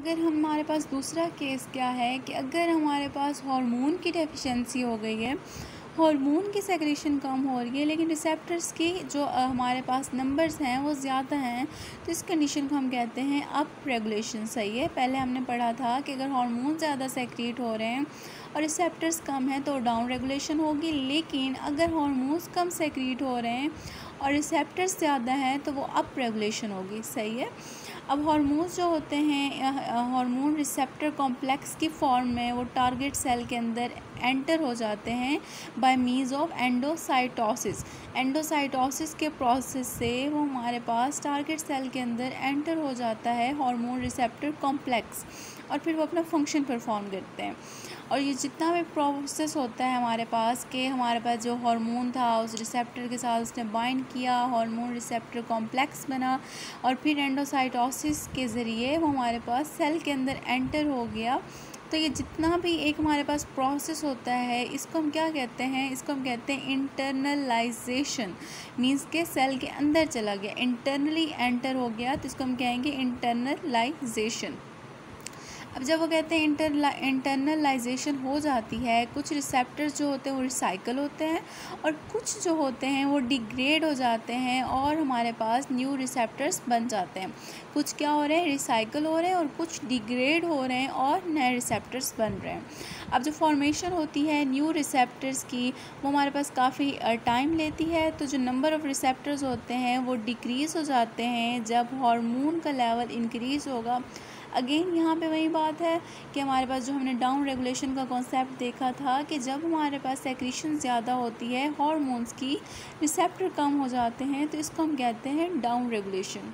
अगर हमारे पास दूसरा केस क्या है कि अगर हमारे पास हार्मोन की डेफिशिएंसी हो गई है, हार्मोन की सेक्रेशन कम हो रही है लेकिन रिसेप्टर्स की जो हमारे पास नंबर्स हैं वो ज़्यादा हैं, तो इस कंडीशन को हम कहते हैं अप रेगुलेशन। सही है। पहले हमने पढ़ा था कि अगर हार्मोन ज़्यादा सेक्रेट हो रहे हैं और रिसेप्टर्स कम हैं तो डाउन रेगुलेशन होगी, लेकिन अगर हार्मोन्स कम सेक्रेट हो रहे हैं और रिसेप्टर्स ज़्यादा हैं तो वो अप रेगुलेशन होगी। सही है। अब हार्मोन्स जो होते हैं, हार्मोन रिसेप्टर कॉम्प्लेक्स की फॉर्म में वो टारगेट सेल के अंदर एंटर हो जाते हैं bye means of endocytosis. Endocytosis के प्रोसेस से वो हमारे पास टारगेट सेल के अंदर एंटर हो जाता है हार्मोन रिसेप्टर कॉम्प्लेक्स, और फिर वो अपना फंक्शन परफॉर्म करते हैं। और ये जितना भी प्रोसेस होता है हमारे पास कि हमारे पास जो हार्मोन था उस रिसेप्टर के साथ उसने बाइंड किया, हार्मोन रिसेप्टर कॉम्प्लेक्स बना, और फिर एंडोसाइटोसिस के ज़रिए वो हमारे पास सेल के अंदर एंटर हो गया। तो ये जितना भी एक हमारे पास प्रोसेस होता है इसको हम क्या कहते हैं, इसको हम कहते हैं इंटरनलाइजेशन। मीन्स के सेल के अंदर चला गया, इंटरनली एंटर हो गया, तो इसको हम कहेंगे इंटरनलाइजेशन। अब जब वो कहते हैं इंटरनलाइजेशन हो जाती है, कुछ रिसेप्टर्स जो होते हैं वो रिसाइकल होते हैं और कुछ जो होते हैं वो डिग्रेड हो जाते हैं और हमारे पास न्यू रिसेप्टर्स बन जाते हैं। कुछ क्या हो रहे हैं, रिसाइकल हो रहे हैं, और कुछ डिग्रेड हो रहे हैं और नए रिसेप्टर्स बन रहे हैं। अब जो फॉर्मेशन होती है न्यू रिसेप्टर्स की वो हमारे पास काफ़ी टाइम लेती है, तो जो नंबर ऑफ़ रिसेप्टर्स होते हैं वो डिक्रीज़ हो जाते हैं जब हार्मोन का लेवल इंक्रीज़ होगा। अगेन यहाँ पे वही बात है कि हमारे पास जो हमने डाउन रेगुलेशन का कॉन्सेप्ट देखा था कि जब हमारे पास सेक्रेशन ज़्यादा होती है हार्मोन्स की, रिसेप्टर कम हो जाते हैं, तो इसको हम कहते हैं डाउन रेगुलेशन।